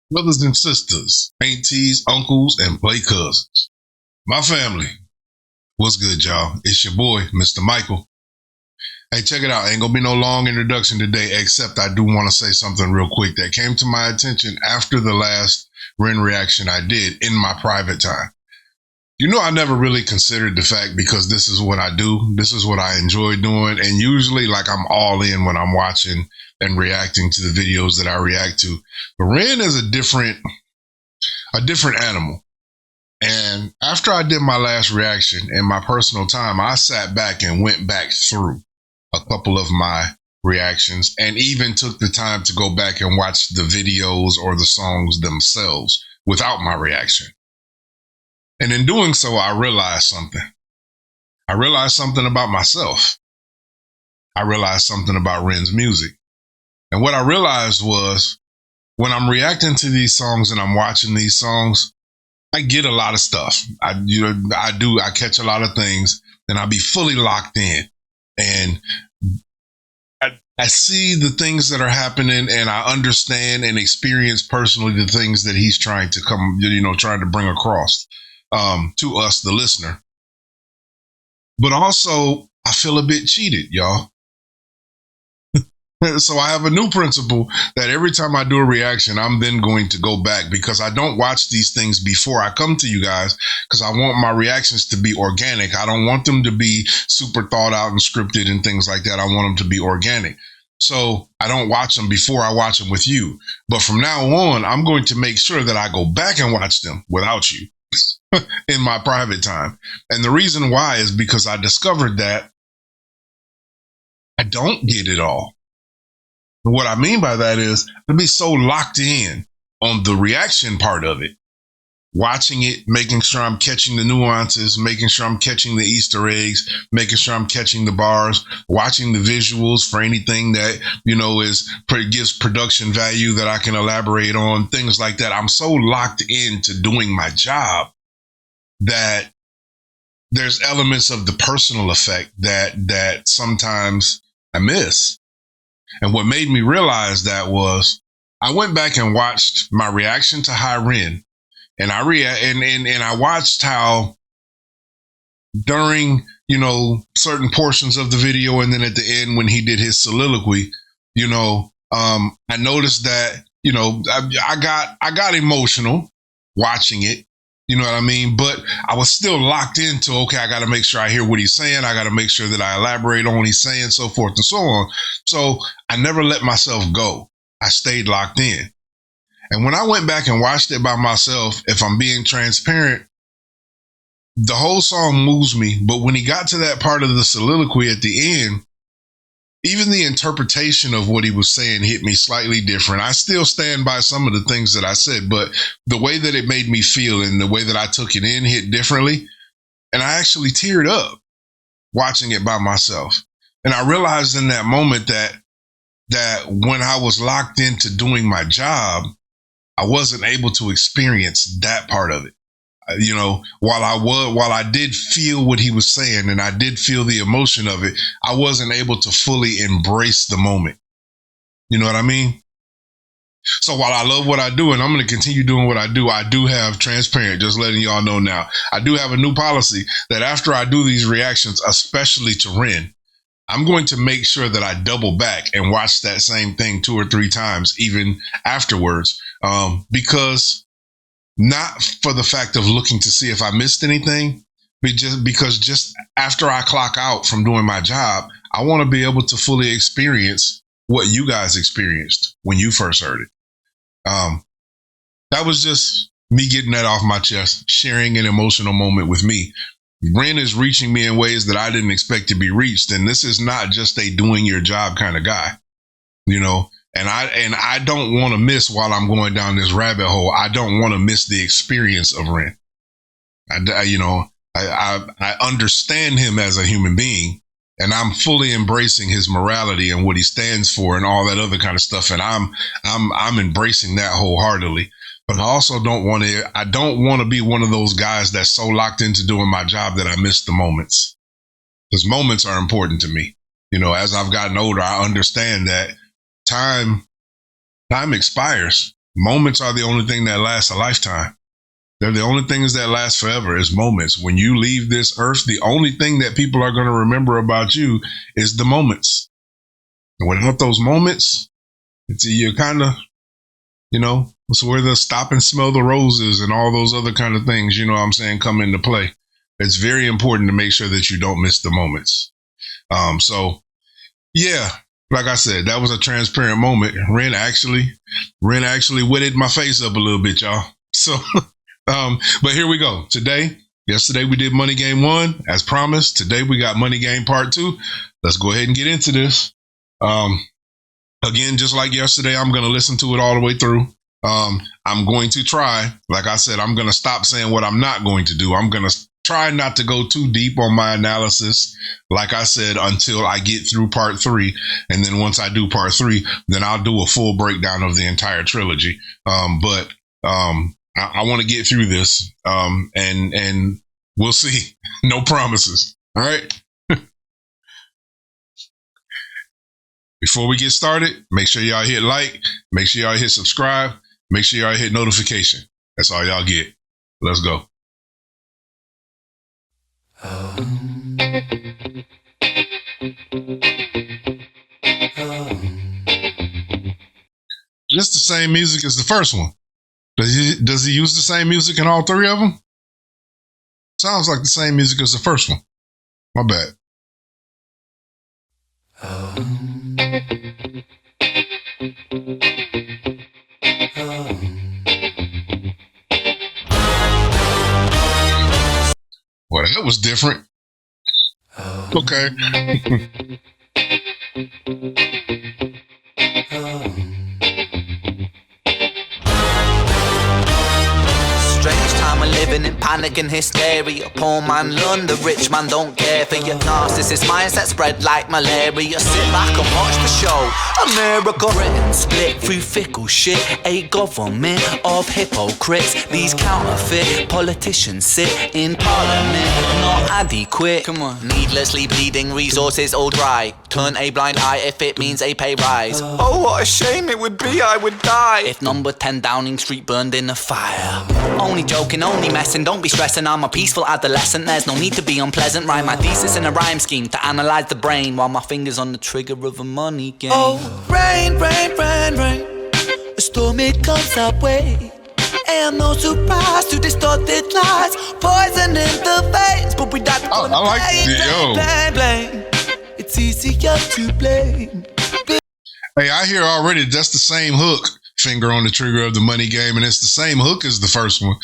Brothers and sisters, aunties, uncles, and play cousins. My family. What's good, y'all? It's your boy, Mr. Michael. Hey, check it out. Ain't gonna be no long introduction today, except I do want to say something real quick that came to my attention after the last Ren reaction I did in my private time. You know, I never really considered the fact, because this is what I do. This is what I enjoy doing. And usually, like, I'm all in when I'm watching and reacting to the videos that I react to. But Ren is a different animal. And after I did my last reaction in my personal time, I sat back and went back through a couple of my reactions and even took the time to go back and watch the videos or the songs themselves without my reaction. And in doing so, I realized something. I realized something about myself. I realized something about Ren's music. And what I realized was, when I'm reacting to these songs and I'm watching these songs, I get a lot of stuff. I catch a lot of things, and I'll be fully locked in. And I see the things that are happening, and I understand and experience personally the things that he's trying to bring across to us, the listener. But also, I feel a bit cheated, y'all. So I have a new principle that every time I do a reaction, I'm then going to go back, because I don't watch these things before I come to you guys, because I want my reactions to be organic. I don't want them to be super thought out and scripted and things like that. I want them to be organic. So I don't watch them before I watch them with you. But from now on, I'm going to make sure that I go back and watch them without you in my private time. And the reason why is because I discovered that I don't get it all. What I mean by that is, to be so locked in on the reaction part of it, watching it, making sure I'm catching the nuances, making sure I'm catching the Easter eggs, making sure I'm catching the bars, watching the visuals for anything that, gives production value that I can elaborate on, things like that. I'm so locked into doing my job that there's elements of the personal effect that sometimes I miss. And what made me realize that was, I went back and watched my reaction to High Ren, and I watched how during, certain portions of the video, and then at the end when he did his soliloquy, I noticed that, I got emotional watching it. You know what I mean? But I was still locked into, okay, I got to make sure I hear what he's saying. I got to make sure that I elaborate on what he's saying, so forth and so on. So I never let myself go. I stayed locked in. And when I went back and watched it by myself, if I'm being transparent, the whole song moves me. But when he got to that part of the soliloquy at the end, even the interpretation of what he was saying hit me slightly different. I still stand by some of the things that I said, but the way that it made me feel and the way that I took it in hit differently. And I actually teared up watching it by myself. And I realized in that moment that when I was locked into doing my job, I wasn't able to experience that part of it. While I did feel what he was saying and I did feel the emotion of it, I wasn't able to fully embrace the moment. You know what I mean? So while I love what I do, and I'm going to continue doing what I do have transparent, just letting y'all know now, I do have a new policy that after I do these reactions, especially to Ren, I'm going to make sure that I double back and watch that same thing 2 or 3 times, even afterwards, because not for the fact of looking to see if I missed anything, but just after I clock out from doing my job, I want to be able to fully experience what you guys experienced when you first heard it. That was just me getting that off my chest, sharing an emotional moment with me. Ren is reaching me in ways that I didn't expect to be reached. And this is not just a doing your job kind of guy, And I don't want to miss, while I'm going down this rabbit hole, I don't want to miss the experience of Ren. I understand him as a human being, and I'm fully embracing his morality and what he stands for and all that other kind of stuff. And I'm embracing that wholeheartedly. But I also don't want to be one of those guys that's so locked into doing my job that I miss the moments. Because moments are important to me. As I've gotten older, I understand that time expires. Moments are the only thing that lasts a lifetime. They're the only things that last forever is moments. When you leave this earth, the only thing that people are going to remember about you is the moments. And without those moments, you're kind of, it's where the stop and smell the roses and all those other kind of things, come into play. It's very important to make sure that you don't miss the moments. So yeah, like I said, that was a transparent moment. Ren actually wetted my face up a little bit, y'all. So, but here we go. Yesterday we did Money Game 1 as promised. Today we got Money Game Part 2. Let's go ahead and get into this. Again, just like yesterday, I'm going to listen to it all the way through. I'm going to try, like I said, I'm going to stop saying what I'm not going to do. I'm going to try not to go too deep on my analysis, like I said, until I get through part 3. And then once I do part 3, then I'll do a full breakdown of the entire trilogy. But I want to get through this, and we'll see. No promises. All right. Before we get started, make sure y'all hit like, make sure y'all hit subscribe, make sure y'all hit notification. That's all y'all get. Let's go. Just the same music as the first one. Does he use the same music in all 3 of them? Sounds like the same music as the first one. My bad. Well, that was different. Okay. Strange time we're living in, panic and hysteria. Poor man learn, the rich man don't care for your narcissist mindset spread like malaria. Sit back and watch the show. America, Britain split through fickle shit. A government of hypocrites. These counterfeit politicians sit in parliament, not adequate. Come on. Needlessly bleeding resources all dry. Turn a blind eye if it means a pay rise. Oh, what a shame it would be, I would die if number 10 Downing Street burned in a fire. Only joking, only messing, don't be stressing. I'm a peaceful adolescent, there's no need to be unpleasant. Write my thesis in a rhyme scheme to analyze the brain while my fingers on the trigger of a money game. Oh, rain, rain, rain, rain, a storm it comes our way. And no surprise to distorted lies, poison in the veins, but we die. Oh, I like it, blame. It's easier to blame. Hey, I hear already that's the same hook, finger on the trigger of the money game, and it's the same hook as the first one.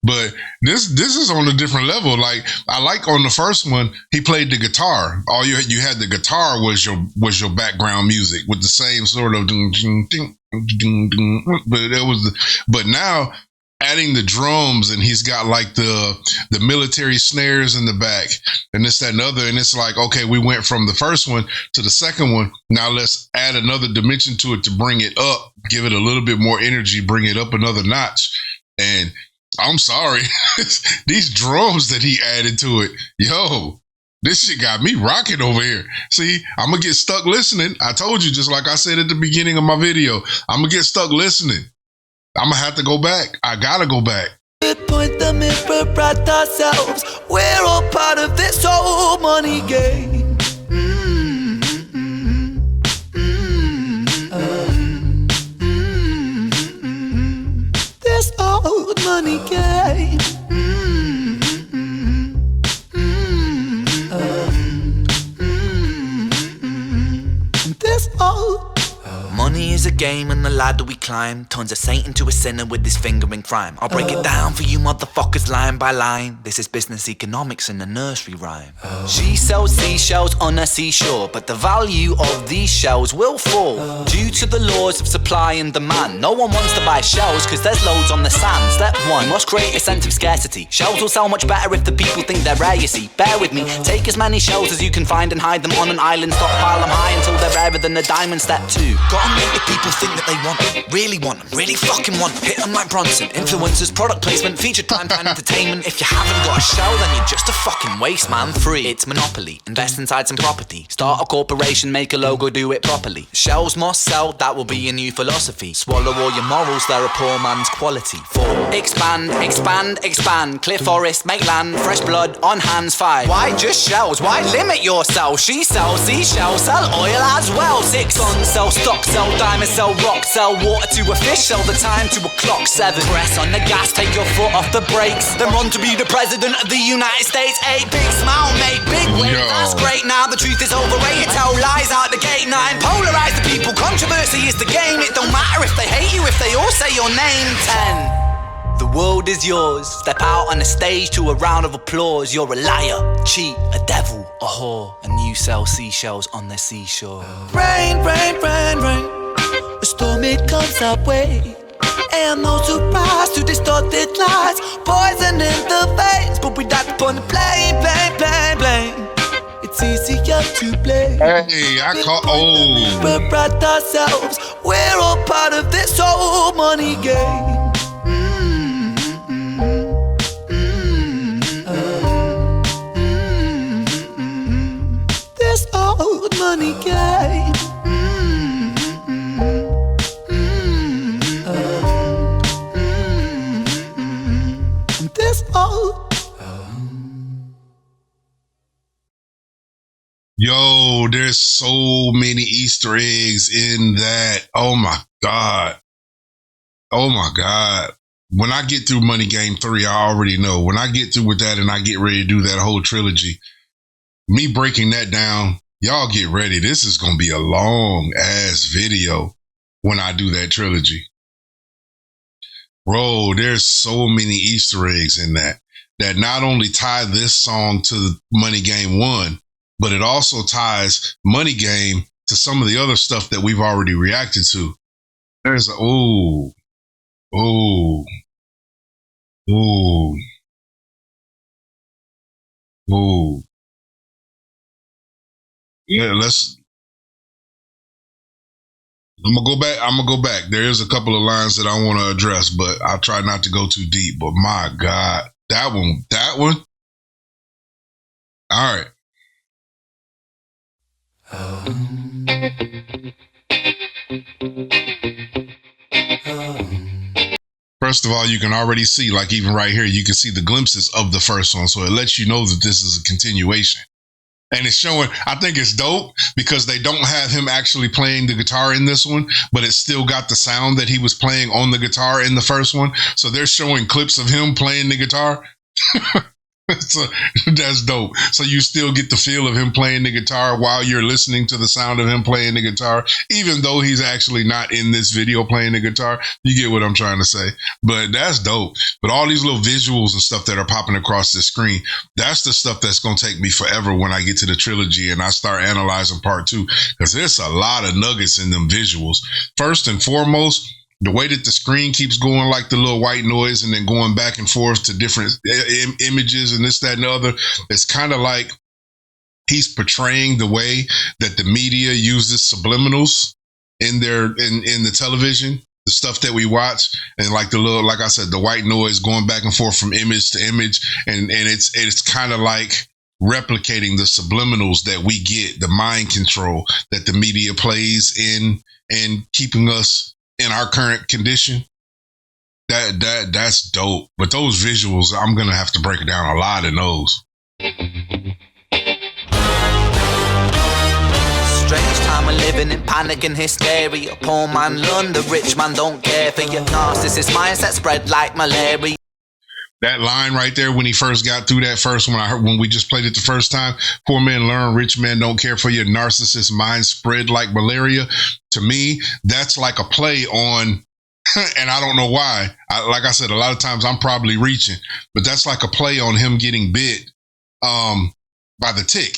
But this is on a different level. Like, I like on the first one, he played the guitar. All you had the guitar was your background music with the same sort of but now adding the drums, and he's got like the military snares in the back and this, that, and other. And it's like, okay, we went from the first one to the second one. Now let's add another dimension to it to bring it up, give it a little bit more energy, bring it up another notch. And I'm sorry, these drums that he added to it, this shit got me rocking over here. See, I'm going to get stuck listening. I told you, just like I said at the beginning of my video, I'm going to get stuck listening. I'm going to have to go back. I got to go back. We point the mirror at ourselves. We're all part of this whole money game. This old money game. This old. Money is a game and the ladder we climb turns a saint into a sinner with his finger in crime. I'll break it down for you motherfuckers line by line. This is business economics in a nursery rhyme. She sells seashells on a seashore, but the value of these shells will fall due to the laws of supply and demand. No one wants to buy shells cause there's loads on the sand. Step 1, must create a sense of scarcity. Shells will sell much better if the people think they're rare, you see. Bear with me, take as many shells as you can find and hide them on an island. Stockpile them high until they're rarer than a diamond. Step 2, do. Gotta make the people think that they want them, really want them, really fucking want them. Hit them like Bronson. Influencers, product placement, featured primetime entertainment. If you haven't got a show, then you're just a fucking waste, man. Free. It's monopoly. Invest inside some property. Start a corporation, make a logo, do it properly. Shows must sell, that will be your new philosophy. Swallow all your morals, they're a poor man's quality. 4. Expand, expand, expand. Clear forest, make land, fresh blood on hands. 5. Why just shells? Why limit yourself? She sells seashells, sell oil as well. 6. Guns, sell stock, sell diamonds, sell rock, sell water to a fish, sell the time to a clock. 7. Press on the gas, take your foot off the brakes, then run to be the president of the United States. 8. Big smile, make big waves. That's great now, the truth is overrated. Tell lies out the gate. 9. Polarize the people, controversy is the game. It don't matter if they hate you, if they all say your name. 10. The world is yours. Step out on the stage to a round of applause. You're a liar, cheat, a devil, a whore, and you sell seashells on the seashore. Rain, rain, rain, rain. A storm, it comes our way. And no surprise to distorted lies. Poison in the veins, but we dive upon the blame, blame, blame, blame. It's easier to blame. Hey, I call. Oh. We're proud ourselves. We're all part of this whole money game. This old money game. This old. Yo, there's so many Easter eggs in that. Oh my God. Oh my God. When I get through Money Game 3, I already know. When I get through with that and I get ready to do that whole trilogy, me breaking that down, y'all get ready. This is going to be a long ass video when I do that trilogy. Bro, there's so many Easter eggs in that not only tie this song to Money Game 1, but it also ties Money Game to some of the other stuff that we've already reacted to. There's a, ooh. Yeah, I'm gonna go back. There is a couple of lines that I want to address, but I'll try not to go too deep. But my God, that one. All right. First of all, you can already see, like even right here, you can see the glimpses of the first one. So it lets you know that this is a continuation. And it's showing, I think it's dope because they don't have him actually playing the guitar in this one, but it's still got the sound that he was playing on the guitar in the first one. So they're showing clips of him playing the guitar. So that's dope. So you still get the feel of him playing the guitar while you're listening to the sound of him playing the guitar, even though he's actually not in this video playing the guitar. You get what I'm trying to say. But that's dope. But all these little visuals and stuff that are popping across the screen, that's the stuff that's going to take me forever when I get to the trilogy and I start analyzing part 2, because there's a lot of nuggets in them visuals. First and foremost, the way that the screen keeps going like the little white noise and then going back and forth to different images and this, that, and the other, it's kind of like he's portraying the way that the media uses subliminals in the television, the stuff that we watch, and like the little, like I said, the white noise going back and forth from image to image, and it's kind of like replicating the subliminals that we get, the mind control that the media plays in and keeping us in our current condition. That's dope. But those visuals, I'm gonna have to break it down a lot in those. Strange time of living in panic and hysteria. Poor man learn, the rich man don't care for your narcissist mindset spread like malaria. That line right there when he first got through that first one, I heard when we just played it the first time, poor men learn, rich men don't care for your narcissist mind spread like malaria. To me, that's like a play on, and I don't know why. Like I said, a lot of times I'm probably reaching, but that's like a play on him getting bit by the tick.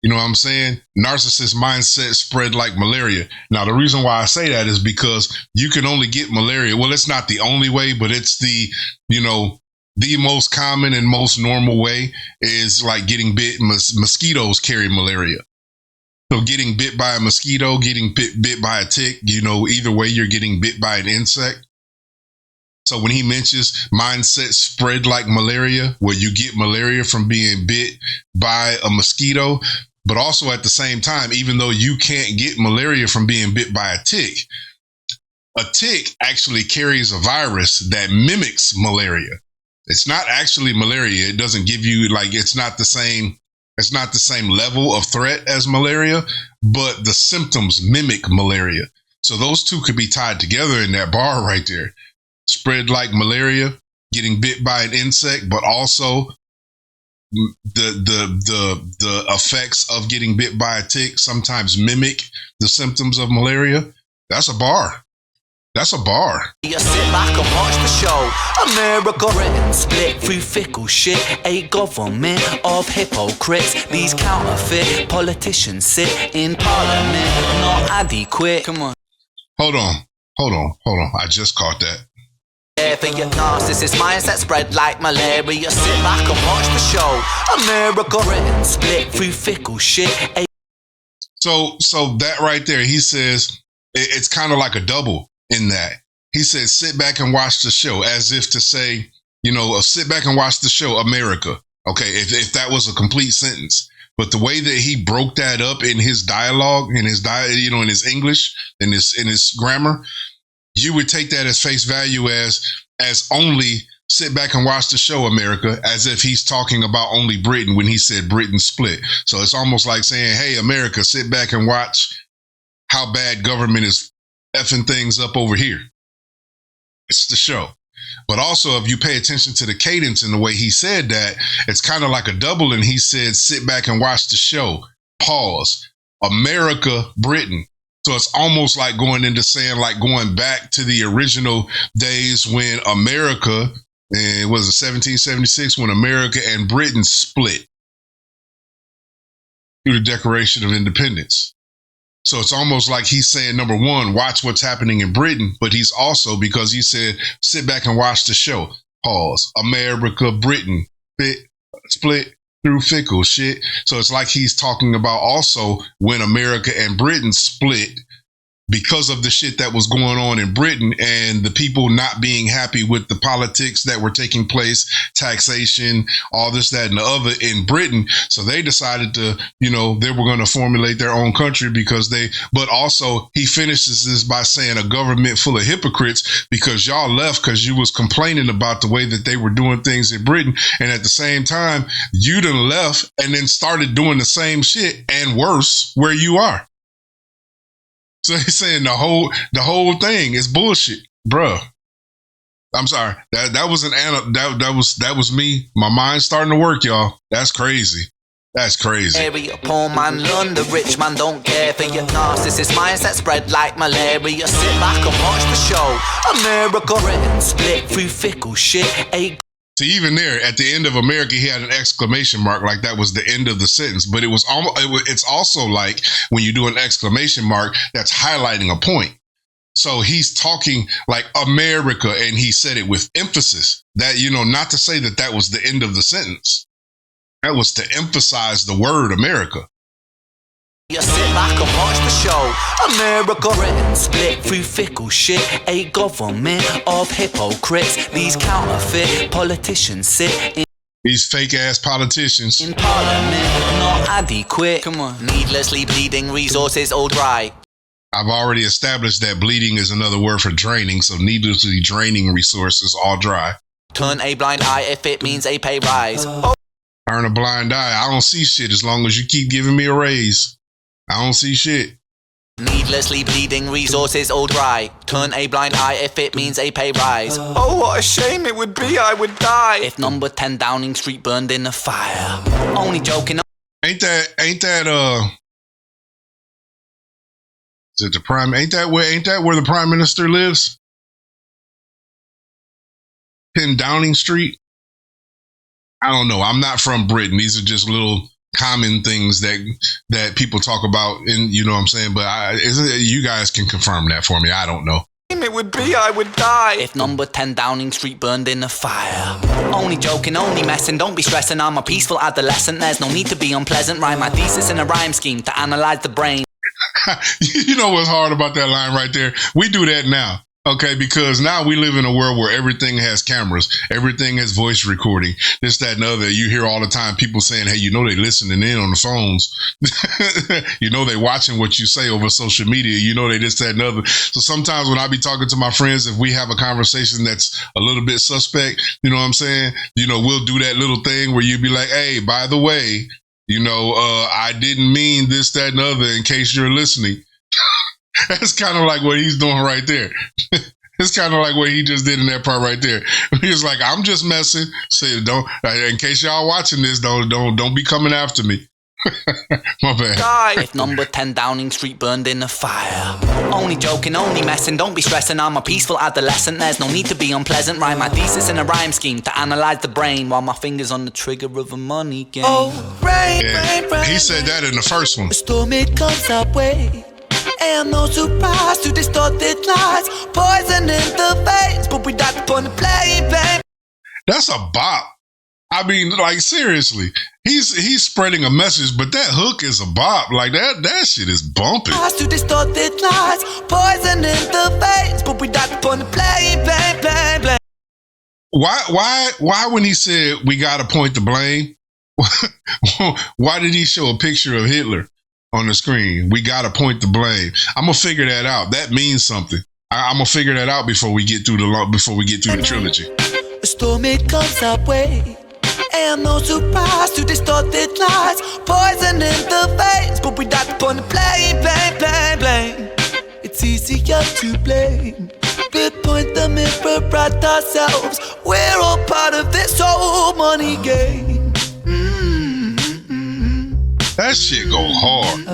You know what I'm saying? Narcissist mindset spread like malaria. Now, the reason why I say that is because you can only get malaria. Well, it's not the only way, but it's the most common and most normal way is like getting bit. Mosquitoes carry malaria. So getting bit by a mosquito, getting bit by a tick, either way, you're getting bit by an insect. So when he mentions mindset spread like malaria, where you get malaria from being bit by a mosquito, but also at the same time, even though you can't get malaria from being bit by a tick actually carries a virus that mimics malaria. It's not actually malaria. It doesn't give you it's not the same level of threat as malaria, but the symptoms mimic malaria. So those two could be tied together in that bar right there. Spread like malaria, getting bit by an insect, but also the effects of getting bit by a tick sometimes mimic the symptoms of malaria. That's a bar. That's a bar. You sit back and watch the show. America, Britain, split through fickle shit. A government of hypocrites. These counterfeit politicians sit in parliament, not adequate. Come on. Hold on. I just caught that. For your narcissist mindset spread like malaria. Sit back and watch the show. America, Britain, split through fickle shit. So that right there, he says it's kind of like a double in that. He says, sit back and watch the show, as if to say, sit back and watch the show, America. Okay, if that was a complete sentence. But the way that he broke that up in his dialogue, in his in his English, in his grammar, you would take that as face value as only sit back and watch the show, America, as if he's talking about only Britain when he said Britain split. So it's almost like saying, hey, America, sit back and watch how bad government is effing things up over here. It's the show. But also, if you pay attention to the cadence and the way he said that, it's kind of like a double. And he said, sit back and watch the show. Pause. America, Britain. So it's almost like going back to the original days when America, and was it 1776, when America and Britain split through the Declaration of Independence. So it's almost like he's saying, number one, watch what's happening in Britain, but he's also, because he said, sit back and watch the show. Pause. America, Britain, split through fickle shit. So it's like he's talking about also when America and Britain split because of the shit that was going on in Britain and the people not being happy with the politics that were taking place, taxation, all this, that, and the other in Britain. So they decided to, they were going to formulate their own country but also he finishes this by saying a government full of hypocrites because y'all left because you was complaining about the way that they were doing things in Britain. And at the same time, you done left and then started doing the same shit and worse where you are. So he's saying the whole thing is bullshit, bruh. I'm sorry. That was me. My mind's starting to work, y'all. That's crazy. That's crazy. Poor man learn, the rich man don't care. For your narcissist mindset spread like malaria. Sit back and watch the show. America, Britain, split through fickle shit. So even there, at the end of America, he had an exclamation mark, like that was the end of the sentence. But it's also like when you do an exclamation mark, that's highlighting a point. So he's talking like America, and he said it with emphasis. That, not to say that was the end of the sentence. That was to emphasize the word America. You sit back and watch the show. America, Britain, split through fickle shit. A government of hypocrites. These counterfeit politicians sit in. These fake ass politicians in parliament, not adequate. Come on. Needlessly bleeding resources all dry. I've already established that bleeding is another word for draining. So needlessly draining resources all dry. Turn a blind eye if it means a pay rise. Turn a blind eye. I don't see shit as long as you keep giving me a raise. I don't see shit. Needlessly bleeding resources all dry. Turn a blind eye if it means a pay rise. Oh, what a shame it would be, I would die if number 10 Downing Street burned in a fire. Only joking. Ain't that is it the prime? Ain't that where the prime minister lives? 10 Downing Street? I don't know. I'm not from Britain. These are just little common things that people talk about, and you know what I'm saying, but you guys can confirm that for me. I don't know. It would be I would die if number 10 Downing Street burned in a fire. Only joking, only messing, don't be stressing. I'm a peaceful adolescent, there's no need to be unpleasant. Write my thesis in a rhyme scheme to analyze the brain. You know what's hard about that line right there? We do that now. Okay, because now we live in a world where everything has cameras, everything has voice recording, this, that, and other. You hear all the time people saying, hey, you know, they listening in on the phones. You know, they watching what you say over social media. You know, they this, that, and other. So sometimes when I be talking to my friends, if we have a conversation that's a little bit suspect, you know what I'm saying? You know, we'll do that little thing where you be like, hey, by the way, you know, I didn't mean this, that, and other in case you're listening. That's kind of like what he's doing right there. It's kind of like what he just did in that part right there. He was like, I'm just messing. Say, don't, in case y'all watching this, don't be coming after me. My bad. Die if number 10 Downing Street burned in a fire. Only joking, only messing, don't be stressing. I'm a peaceful adolescent, there's no need to be unpleasant. Write my thesis in a rhyme scheme to analyze the brain while my fingers on the trigger of a money game. Oh, rain, Yeah. rain, rain. He said that in the first one. A storm, it comes our way. And no surprise to distorted lies. Poison in the veins, but we died upon the plane, babe. That's a bop. I mean, like, seriously, he's spreading a message, but that hook is a bop. Like, that shit is bumping. To distorted lies. Poison in the veins, but we died upon the plane, babe. Why when he said we gotta point the blame, why did he show a picture of Hitler on the screen? We gotta point the blame. I'm gonna figure that out. That means something. I'm gonna figure that out before we get through the trilogy. A storm, it comes our way. And no surprise to distorted lies. Poison in the veins, but we died upon the plane, blame. It's easier to blame, but point the mirror at ourselves. We're all part of this whole money game. That shit go hard.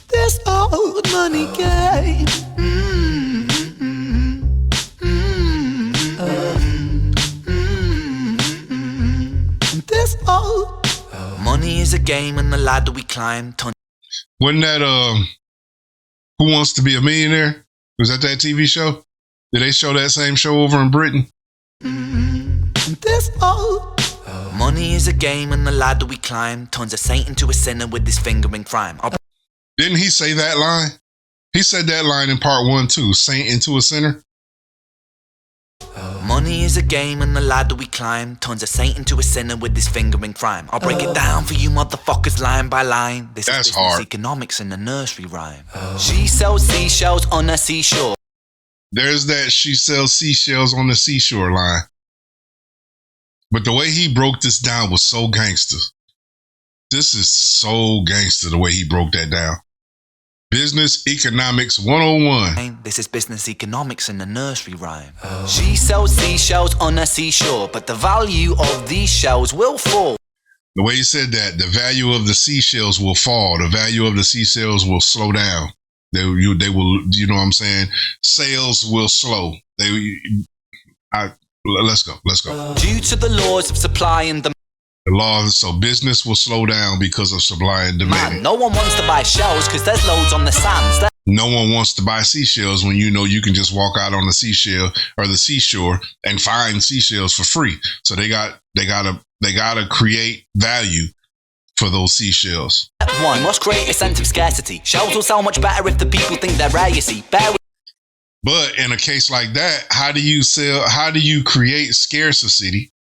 This old money game. This old money is a game and the ladder we climb. Wasn't that Who Wants to Be a Millionaire? Was that TV show? Did they show that same show over in Britain? This old money is a game and the ladder we climb turns a saint into a sinner with his finger in crime. Didn't he say that line? He said that line in part 1 too. Saint into a sinner. Money is a game and the ladder we climb turns a saint into a sinner with his finger in crime. I'll break it down for you motherfuckers line by line. This That's is business hard. economics in a nursery rhyme. She sells seashells on a seashore. There's that she sells seashells on the seashore line. But the way he broke this down was so gangster. This is so gangster the way he broke that down. Business Economics 101. This is business economics in a nursery rhyme. She sells seashells on a seashore, but the value of these shells will fall. The way he said that, the value of the seashells will fall. The value of the seashells will slow down. They will, you know what I'm saying? Sales will slow. Let's go. Due to the laws of supply and demand. The laws, so business will slow down because of supply and demand. Man, no one wants to buy shells because there's loads on the sands. No one wants to buy seashells when you know you can just walk out on the seashell or the seashore and find seashells for free. So they gotta create value for those seashells. One must create a sense of scarcity. Shells will sell much better if the people think they're rare, you see. But in a case like that, how do you create scarcity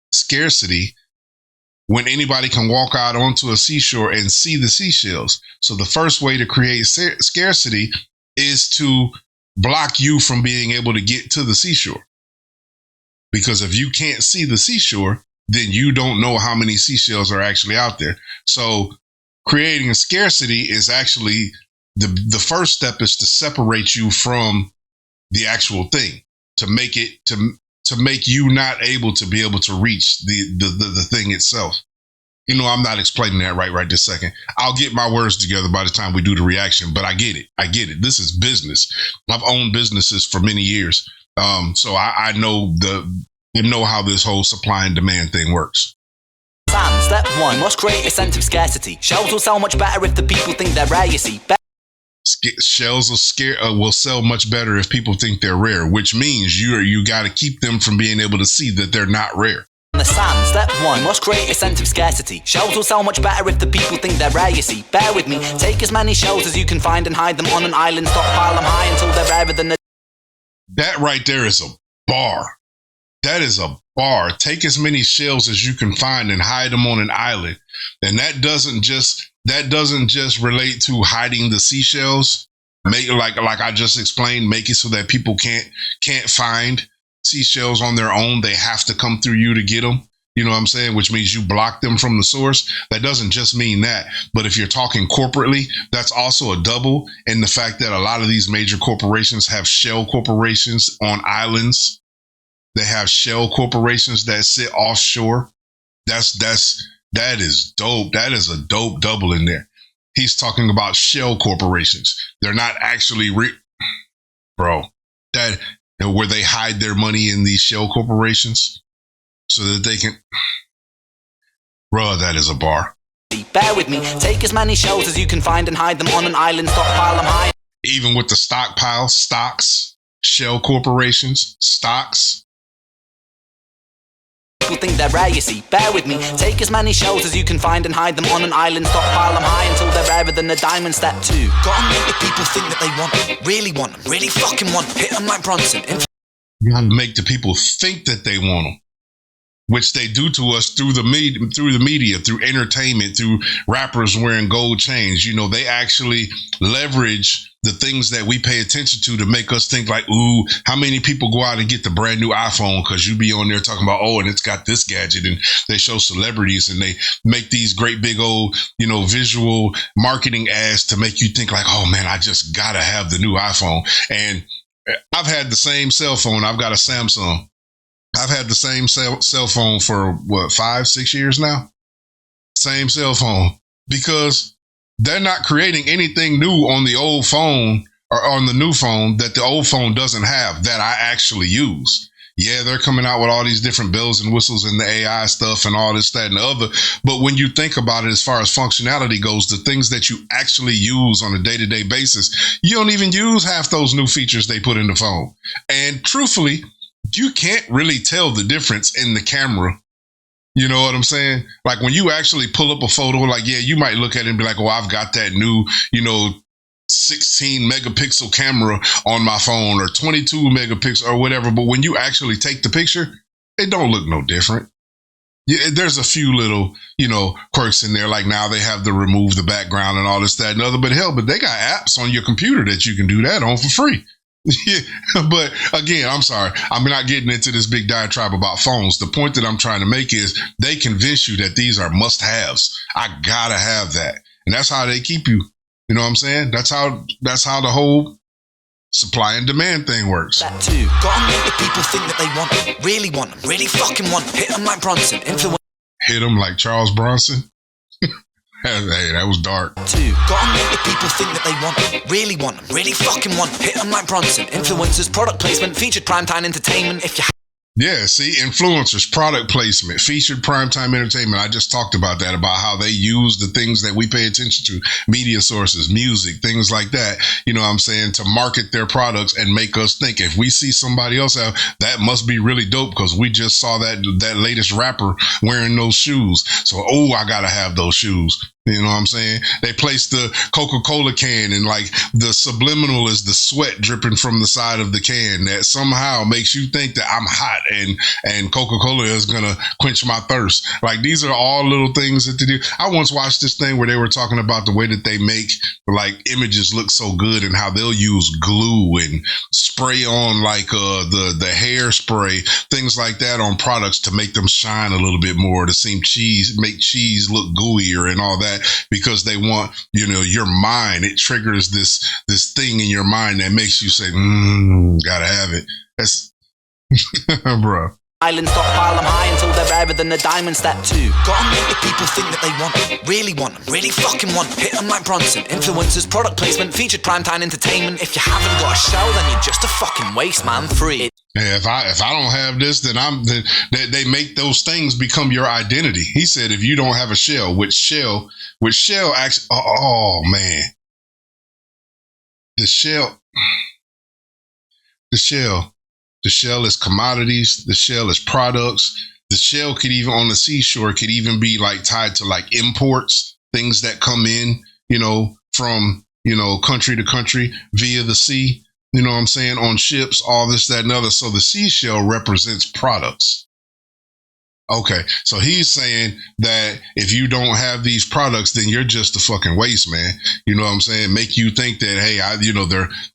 when anybody can walk out onto a seashore and see the seashells? So the first way to create scarcity is to block you from being able to get to the seashore. Because if you can't see the seashore, then you don't know how many seashells are actually out there. So creating a scarcity is actually the first step is to separate you from the actual thing, to make it to make you not able to reach the thing itself. You know, I'm not explaining that right this second. I'll get my words together by the time we do the reaction, but I get it. This is business. I've owned businesses for many years. So I know how this whole supply and demand thing works. Step one, must create a sense of scarcity. Shells will sell much better if the people think they're rare, you see. Shells will sell much better if people think they're rare, which means you got to keep them from being able to see that they're not rare. The sand, step one, must create a sense of scarcity. Shells will sell much better if the people think they're rare, you see. Bear with me, take as many shells as you can find and hide them on an island. Stockpile them high until they're rarer than the... That right there is a bar. That is a bar. Take as many shells as you can find and hide them on an island. And that doesn't just relate to hiding the seashells. Make like I just explained, make it so that people can't find seashells on their own. They have to come through you to get them. You know what I'm saying? Which means you block them from the source. That doesn't just mean that. But if you're talking corporately, that's also a double in the fact that a lot of these major corporations have shell corporations on islands. They have shell corporations that sit offshore. That is dope. That is a dope double in there. He's talking about shell corporations. They're not actually that where they hide their money in these shell corporations so that they can. Bro, that is a bar. Bear with me. Take as many shells as you can find and hide them on an island. Stockpile them high. Even with the stockpile, stocks, shell corporations, stocks. People think they're rare, you see. Bear with me. Take as many shells as you can find and hide them on an island. Stockpile them high until they're rarer than a diamond. Step two. Gotta make the people think that they want them. Really want them. Really fucking want them. Hit them like Bronson. You gotta make the people think that they want them, which they do to us through the media, through entertainment, through rappers wearing gold chains. You know, they actually leverage the things that we pay attention to make us think like, ooh, how many people go out and get the brand new iPhone because you be on there talking about, oh, and it's got this gadget, and they show celebrities and they make these great big old, visual marketing ads to make you think like, oh man, I just gotta have the new iPhone. And I've had the same cell phone. I've got a Samsung. I've had the same cell phone for 5-6 years now. Same cell phone, because they're not creating anything new on the old phone or on the new phone that the old phone doesn't have that I actually use. Yeah, they're coming out with all these different bells and whistles and the AI stuff and all this, that, and the other. But when you think about it, as far as functionality goes, the things that you actually use on a day-to-day basis, you don't even use half those new features they put in the phone. And truthfully, you can't really tell the difference in the camera. You know what I'm saying? Like when you actually pull up a photo, like, yeah, you might look at it and be like, oh, I've got that new, 16 megapixel camera on my phone or 22 megapixel or whatever. But when you actually take the picture, it don't look no different. Yeah, there's a few little, quirks in there. Like now they have to remove the background and all this, that, and other. But they got apps on your computer that you can do that on for free. Yeah, but again, I'm sorry. I'm not getting into this big diatribe about phones. The point that I'm trying to make is they convince you that these are must-haves. I gotta have that. And that's how they keep you. You know what I'm saying? That's how the whole supply and demand thing works. That too. Gotta make the people think that they want them. Really want them. Really fucking want them. Hit them like Bronson. Hit them like Charles Bronson? Hey, that was dark. Two. Gotta make the people think that they want them. Really want them. Really fucking want them. Hit them like Bronson. Influencers, product placement, featured primetime entertainment. If you Yeah, see, influencers, product placement, featured primetime entertainment. I just talked about that, about how they use the things that we pay attention to, media sources, music, things like that, you know what I'm saying, to market their products and make us think if we see somebody else have, that must be really dope because we just saw that latest rapper wearing those shoes. So, oh, I got to have those shoes. You know what I'm saying? They place the Coca-Cola can and like the subliminal is the sweat dripping from the side of the can that somehow makes you think that I'm hot and Coca-Cola is going to quench my thirst. Like these are all little things that they do. I once watched this thing where they were talking about the way that they make like images look so good and how they'll use glue and spray on like the hairspray, things like that on products to make them shine a little bit more, to make cheese look gooier and all that. Because they want, your mind, it triggers this thing in your mind that makes you say, gotta have it. That's, bro. Island stockpile them high until they're rarer than a diamond. Step two. Gotta make the people think that they want them. Really want them. Really fucking want them. Hit them like Bronson. Influencers, product placement, featured primetime entertainment. If you haven't got a shell, then you're just a fucking waste, man. Free. Yeah, if I don't have this, then they make those things become your identity. He said if you don't have a shell, which shell actually, oh man. The shell, the shell, the shell is commodities. The shell is products. The shell could even on the seashore could even be like tied to like imports, things that come in, from, country to country via the sea, you know what I'm saying, on ships, all this, that, and other. So the seashell represents products. Okay, so he's saying that if you don't have these products, then you're just a fucking waste, man. You know what I'm saying? Make you think that, hey,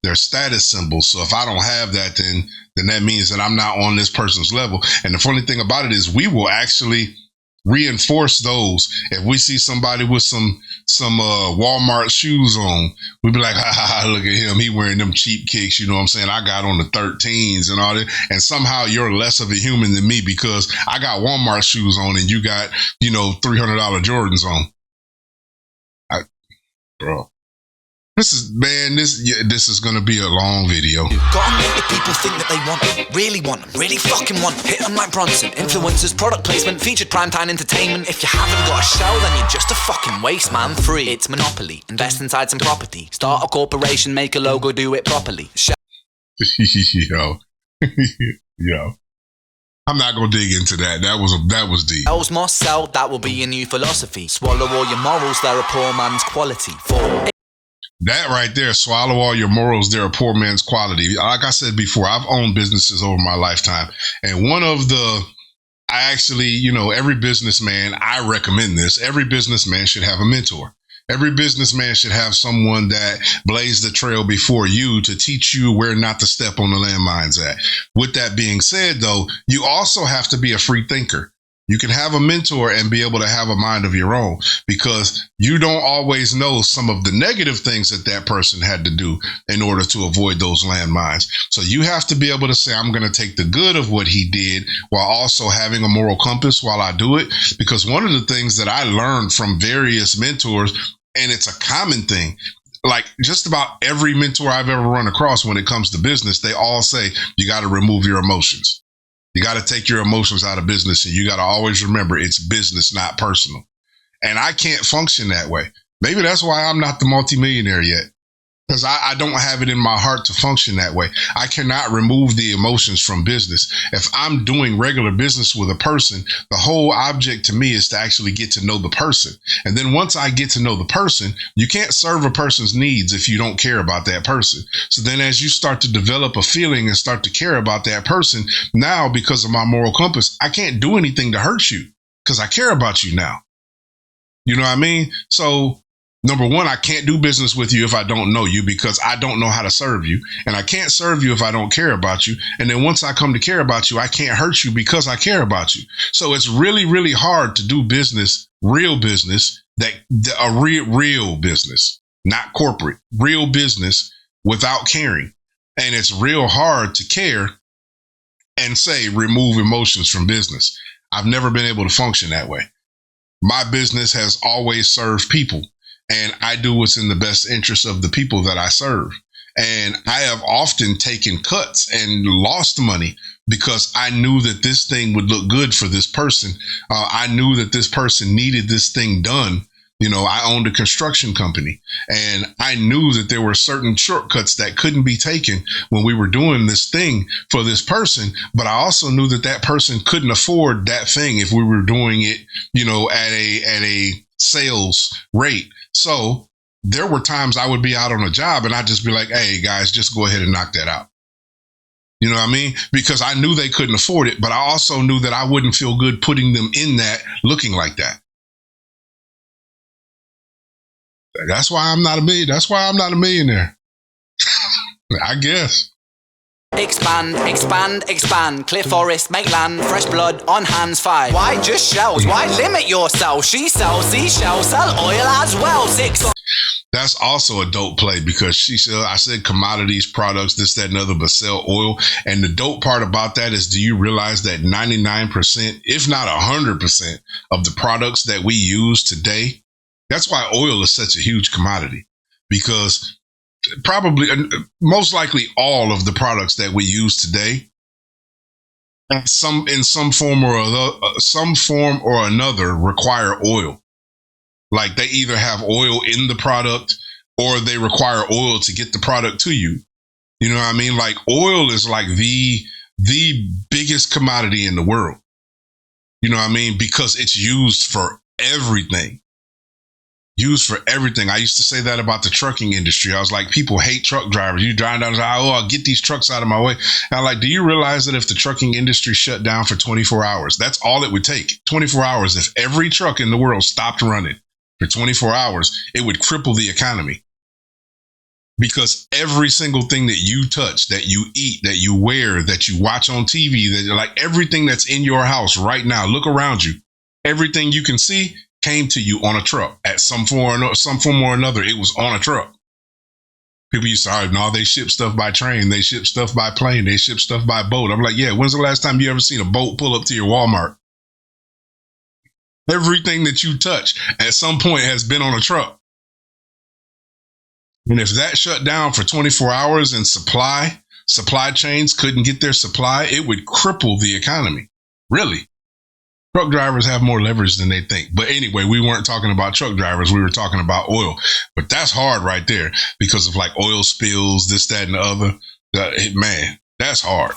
they're status symbols. So if I don't have that, then that means that I'm not on this person's level. And the funny thing about it is we will actually reinforce those. If we see somebody with some Walmart shoes on, we'd be like, look at him, he wearing them cheap kicks, you know what I'm saying, I got on the 13s and all that, and somehow you're less of a human than me because I got Walmart shoes on and you got $300 Jordans on. Bro, this is gonna be a long video. Gotta make the people think that they want them, really fucking want them. Hit them like Bronson. Influencers, product placement, featured primetime entertainment. If you haven't got a show, then you're just a fucking waste, man. Free. It's monopoly. Invest inside some property. Start a corporation, make a logo, do it properly. Yo. I'm not gonna dig into that. That was deep. Sales must sell. That will be your new philosophy. Swallow all your morals. They're a poor man's quality. That right there, swallow all your morals, they're a poor man's quality. Like I said before, I've owned businesses over my lifetime. And every businessman, I recommend this. Every businessman should have a mentor. Every businessman should have someone that blazed the trail before you to teach you where not to step on the landmines at. With that being said, though, you also have to be a free thinker. You can have a mentor and be able to have a mind of your own because you don't always know some of the negative things that person had to do in order to avoid those landmines. So you have to be able to say, I'm going to take the good of what he did while also having a moral compass while I do it. Because one of the things that I learned from various mentors, and it's a common thing, like just about every mentor I've ever run across when it comes to business, they all say, you got to remove your emotions. You got to take your emotions out of business, and you got to always remember it's business, not personal. And I can't function that way. Maybe that's why I'm not the multimillionaire yet, because I don't have it in my heart to function that way. I cannot remove the emotions from business. If I'm doing regular business with a person, the whole object to me is to actually get to know the person. And then once I get to know the person, you can't serve a person's needs if you don't care about that person. So then as you start to develop a feeling and start to care about that person, now because of my moral compass, I can't do anything to hurt you because I care about you now. You know what I mean? So number one, I can't do business with you if I don't know you because I don't know how to serve you. And I can't serve you if I don't care about you. And then once I come to care about you, I can't hurt you because I care about you. So it's really, really hard to do business, real business, real business, not corporate, real business without caring. And it's real hard to care and say, remove emotions from business. I've never been able to function that way. My business has always served people. And I do what's in the best interest of the people that I serve. And I have often taken cuts and lost money because I knew that this thing would look good for this person. I knew that this person needed this thing done. I owned a construction company and I knew that there were certain shortcuts that couldn't be taken when we were doing this thing for this person. But I also knew that that person couldn't afford that thing if we were doing it, at a sales rate. So there were times I would be out on a job and I'd just be like, hey guys, just go ahead and knock that out. You know what I mean? Because I knew they couldn't afford it, but I also knew that I wouldn't feel good putting them in that looking like that. That's why I'm not a millionaire. I guess. Expand, expand, expand. Clear forest, make land. Fresh blood on hands. 5. Why just shells? Why limit yourself? She sells seashells, sell oil as well. 6. That's also a dope play because I said commodities, products, this, that, and other, but sell oil. And the dope part about that is, do you realize that 99%, if not 100% of the products that we use today, that's why oil is such a huge commodity, because probably, most likely all of the products that we use today, in some form or another require oil. Like they either have oil in the product or they require oil to get the product to you. You know what I mean? Like oil is like the biggest commodity in the world. You know what I mean? Because it's used for everything. Used for everything. I used to say that about the trucking industry. I was like, people hate truck drivers. You drive down, like, oh, I'll get these trucks out of my way. And I'm like, do you realize that if the trucking industry shut down for 24 hours, that's all it would take. 24 hours. If every truck in the world stopped running for 24 hours, it would cripple the economy. Because every single thing that you touch, that you eat, that you wear, that you watch on TV, that like everything that's in your house right now, look around you. Everything you can see came to you on a truck at some form or another. It was on a truck. People used to argue, no, they ship stuff by train. They ship stuff by plane. They ship stuff by boat. I'm like, yeah, when's the last time you ever seen a boat pull up to your Walmart? Everything that you touch at some point has been on a truck. And if that shut down for 24 hours and supply chains couldn't get their supply, it would cripple the economy. Really. Truck drivers have more leverage than they think. But anyway, we weren't talking about truck drivers. We were talking about oil. But that's hard right there because of like oil spills, this, that, and the other. Man, that's hard.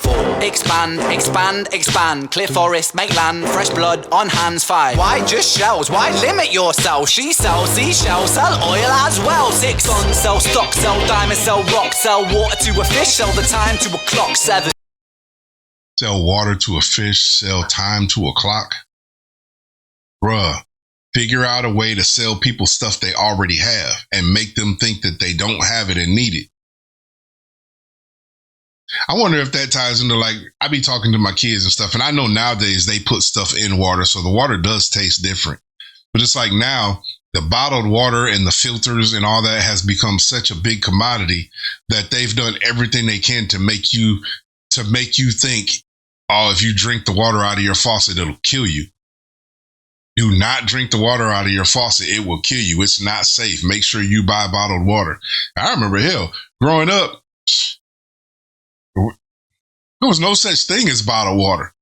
Expand, expand, expand. Clear forest, make land, fresh blood on hands. 5. Why just shells? Why limit yourself? She sells seashells, sell oil as well. 6. Sun, sell stock, sell diamonds, sell rock, sell water to a fish, sell the time to a clock. 7. Sell water to a fish, sell time to a clock. Bruh, figure out a way to sell people stuff they already have and make them think that they don't have it and need it. I wonder if that ties into, like, I be talking to my kids and stuff, and I know nowadays they put stuff in water, so the water does taste different. But it's like now, the bottled water and the filters and all that has become such a big commodity that they've done everything they can to make you think, oh, if you drink the water out of your faucet, it'll kill you. Do not drink the water out of your faucet. It will kill you. It's not safe. Make sure you buy bottled water. I remember, hell, growing up, there was no such thing as bottled water.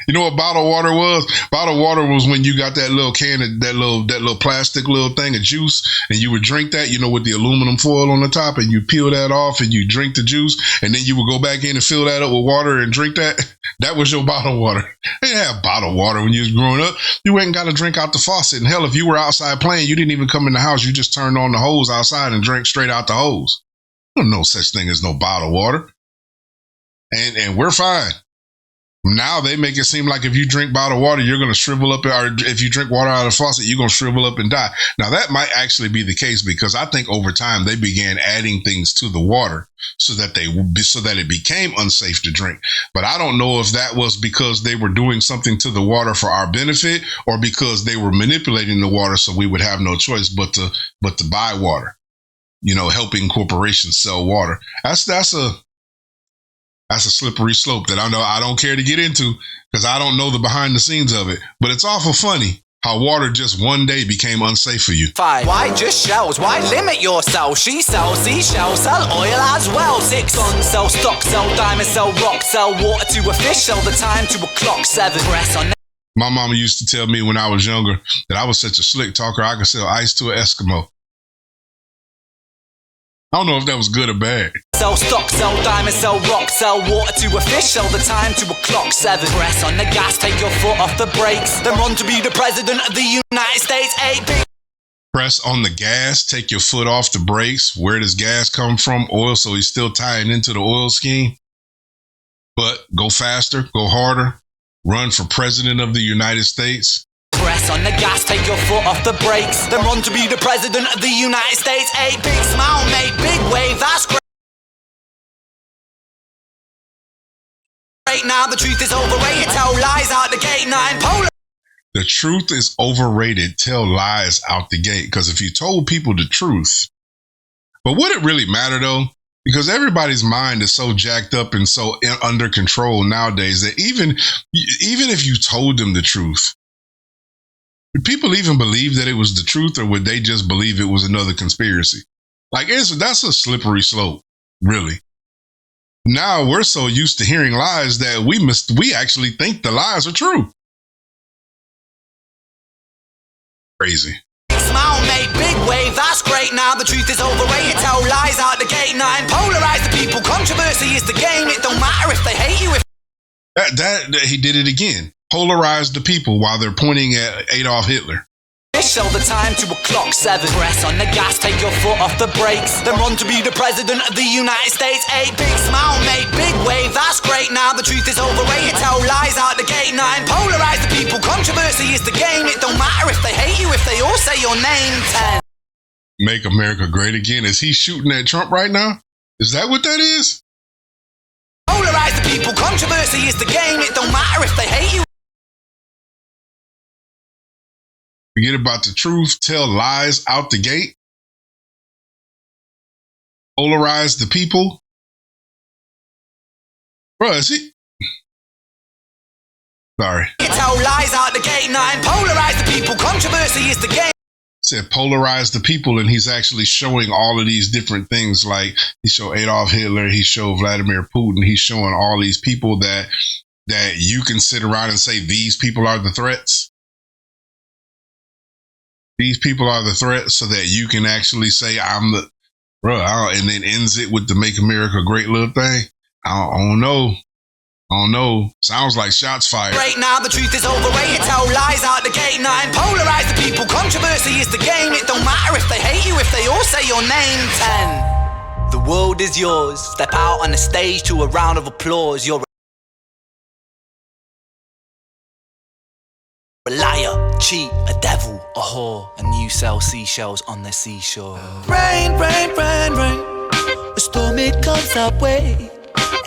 You know what bottled water was? Bottled water was when you got that little can of that little plastic little thing of juice, and you would drink that, you know, with the aluminum foil on the top, and you peel that off and you drink the juice, and then you would go back in and fill that up with water and drink that. That was your bottled water. They didn't have bottled water when you was growing up. You ain't got to drink out the faucet. And hell, if you were outside playing, you didn't even come in the house. You just turned on the hose outside and drank straight out the hose. There's no such thing as no bottled water. And we're fine. Now they make it seem like if you drink bottled water, you're going to shrivel up, or if you drink water out of the faucet, you're going to shrivel up and die. Now that might actually be the case because I think over time they began adding things to the water so that it became unsafe to drink. But I don't know if that was because they were doing something to the water for our benefit or because they were manipulating the water so we would have no choice but to buy water. You know, helping corporations sell water. That's a slippery slope that I don't care to get into because I don't know the behind the scenes of it. But it's awful funny how water just one day became unsafe for you. 5. Why just shells? Why limit yourself? She sells seashells, sell oil as well. 6. Sun, sell stock, sell diamonds, sell rock, sell water to a fish, sell the time to a clock. 7. Press on. My mama used to tell me when I was younger that I was such a slick talker I could sell ice to an Eskimo. I don't know if that was good or bad. Sell stock, sell diamonds, sell rock, sell water to a fish, sell the time to a clock. 7. Press on the gas, take your foot off the brakes, then run to be the president of the United States. 8. Press on the gas, take your foot off the brakes. Where does gas come from? Oil, so he's still tying into the oil scheme. But go faster, go harder, run for president of the United States. Press on the gas, take your foot off the brakes, then run to be the president of the United States. 8. Big smile, make big wave, that's great. Now the truth is overrated, tell lies out the gate. 9. Polar. The truth is overrated, tell lies out the gate. Because if you told people the truth, but would it really matter though? Because everybody's mind is so jacked up and so under control nowadays that even if you told them the truth, would people even believe that it was the truth, or would they just believe it was another conspiracy? Like, that's a slippery slope, really. Now we're so used to hearing lies that we actually think the lies are true. Crazy. smile, make big wave, that's great. Now the truth is overrated, tell lies out the gate. Now polarize the people, controversy is the game. It don't matter if they hate you. That he did it again. Polarize the people while they're pointing at Adolf Hitler. Show the time to a clock 7. Press on the gas, take your foot off the brakes. Then run to be the president of the United States. 8 big smile, make big wave, that's great. Now the truth is overrated, tell lies out the gate. 9 polarize the people, controversy is the game. It don't matter if they hate you, if they all say your name. 10 Make America great again. Is he shooting at Trump right now? Is that what that is? polarize the people, controversy is the game. It don't matter if they hate you. Forget about the truth, tell lies out the gate. Polarize the people. Bro, is he? Sorry. Tell lies out the gate. 9 polarize the people, controversy is the game. Said polarize the people, and he's actually showing all of these different things. Like he showed Adolf Hitler, he showed Vladimir Putin, he's showing all these people that you can sit around and say these people are the threats. These people are the threat, so that you can actually say, I'm the, bro, and then ends it with the Make America Great little thing. I don't know. I don't know. Sounds like shots fired. Right now, the truth is overrated. Tell lies out the gate. 9 polarize the people. Controversy is the game. It don't matter if they hate you, if they all say your name. 10 The world is yours. Step out on the stage to a round of applause. You're a liar, cheat, a devil, a whore, and you sell seashells on the seashore. Rain, rain, rain, rain. A storm, it comes our way.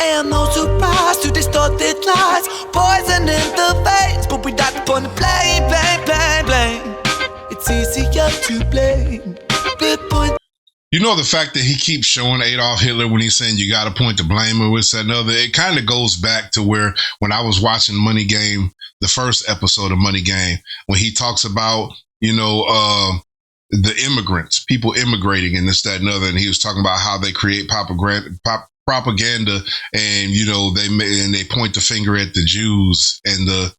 And no surprise to distorted lies. Poison in the veins, but we dive upon the blame, blame, blame, blame. It's easier to blame. But point. You know, the fact that he keeps showing Adolf Hitler when he's saying you got to point the blame or this, that, and other, it kind of goes back to where when I was watching Money Game, the first episode of Money Game, when he talks about, you know, the immigrants, people immigrating and this, that, and other. And he was talking about how they create propaganda and, you know, they point the finger at the Jews and the,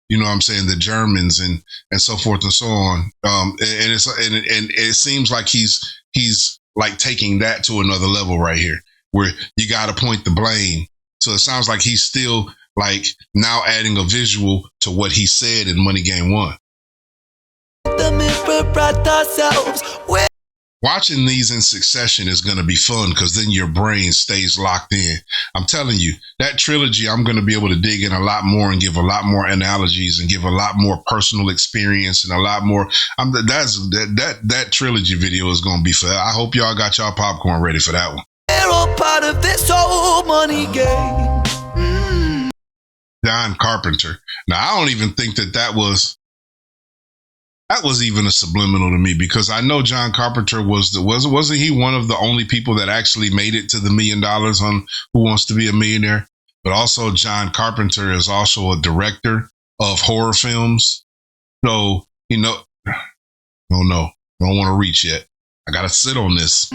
you know what I'm saying, the Germans and so forth and so on. And it seems like he's like taking that to another level right here where you got to point the blame. So it sounds like he's still like now adding a visual to what he said in Money Game 1. Watching these in succession is going to be fun because then your brain stays locked in. I'm telling you, that trilogy, I'm going to be able to dig in a lot more and give a lot more analogies and give a lot more personal experience and a lot more. That trilogy video is going to be for. I hope y'all got y'all popcorn ready for that one. They're all part of this whole money game. John Carpenter. Now, I don't even think that was even a subliminal to me because I know John Carpenter wasn't he one of the only people that actually made it to the $1 million on Who Wants to Be a Millionaire? But also John Carpenter is also a director of horror films. So, you know, don't want to reach yet. I got to sit on this.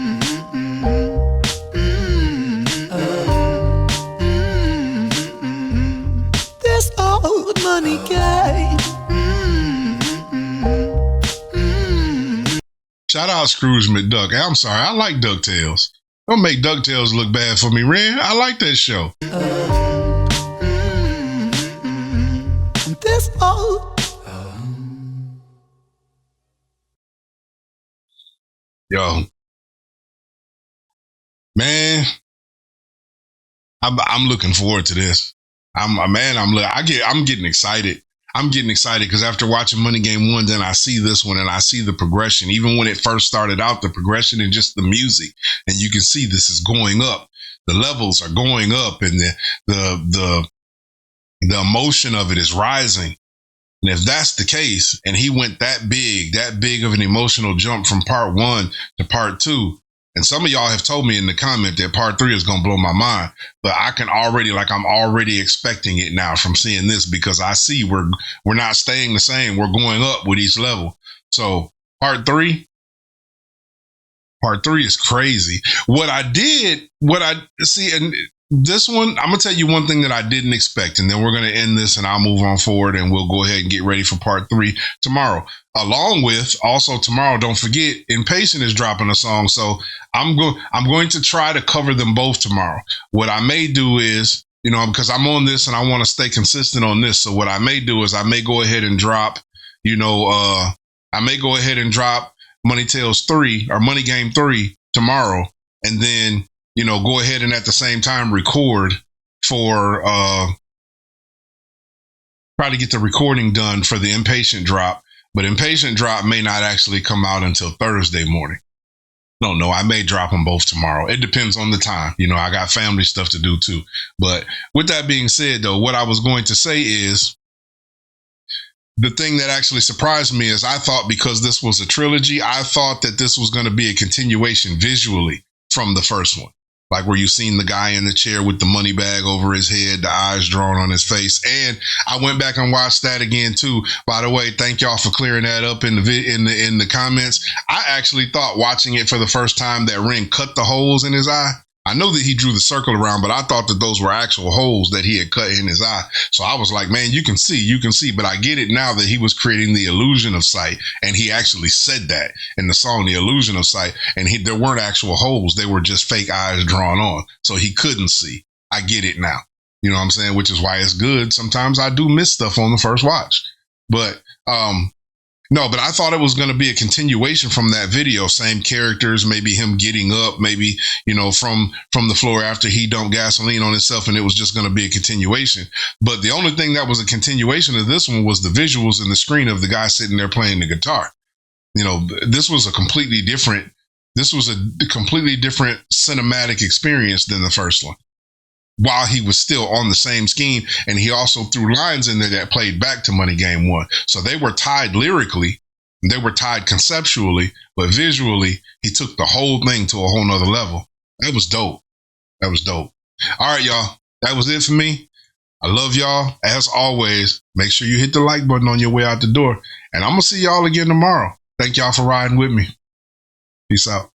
This old money game. Shout out Scrooge McDuck. I'm sorry, I like DuckTales. Don't make DuckTales look bad for me, Ren. I like that show. This old. Yo, man, I'm looking forward to this. I'm getting excited. I'm getting excited because after watching Money Game 1, then I see this one and I see the progression. Even when it first started out, the progression and just the music. And you can see this is going up. The levels are going up and the emotion of it is rising. And if that's the case, and he went that big of an emotional jump from part 1 to part 2, and some of y'all have told me in the comment that part 3 is going to blow my mind, but I'm already expecting it now from seeing this because I see we're not staying the same. We're going up with each level. So part 3 is crazy. What I see, and This one, I'm gonna tell you one thing that I didn't expect, and then we're gonna end this, and I'll move on forward, and we'll go ahead and get ready for part 3 tomorrow. Along with also tomorrow, don't forget, Impatient is dropping a song, so I'm going to try to cover them both tomorrow. What I may do is, because I'm on this and I want to stay consistent on this, so what I may do is I may go ahead and drop, Money Tales 3 or Money Game 3 tomorrow, and then go ahead and at the same time record for try to get the recording done for the Impatient drop. But Impatient drop may not actually come out until Thursday morning. No, I may drop them both tomorrow. It depends on the time. I got family stuff to do too. But with that being said, though, what I was going to say is the thing that actually surprised me is I thought, because this was a trilogy, I thought that this was going to be a continuation visually from the first one. Like where you seen the guy in the chair with the money bag over his head, the eyes drawn on his face. And I went back and watched that again too. By the way, thank y'all for clearing that up in the comments. I actually thought, watching it for the first time, that Ren cut the holes in his eye. I know that he drew the circle around, but I thought that those were actual holes that he had cut in his eye. So I was like, man, you can see, but I get it now that he was creating the illusion of sight. And he actually said that in the song, the illusion of sight. And there weren't actual holes. They were just fake eyes drawn on. So he couldn't see. I get it now. You know what I'm saying? Which is why it's good. Sometimes I do miss stuff on the first watch, but, no, but I thought it was going to be a continuation from that video. Same characters, maybe him getting up, maybe, from the floor after he dumped gasoline on himself, and it was just going to be a continuation. But the only thing that was a continuation of this one was the visuals and the screen of the guy sitting there playing the guitar. This was a completely different cinematic experience than the first one, while he was still on the same scheme. And he also threw lines in there that played back to Money Game 1. So they were tied lyrically, they were tied conceptually, but visually, he took the whole thing to a whole nother level. That was dope. All right, y'all. That was it for me. I love y'all. As always, make sure you hit the like button on your way out the door. And I'm going to see y'all again tomorrow. Thank y'all for riding with me. Peace out.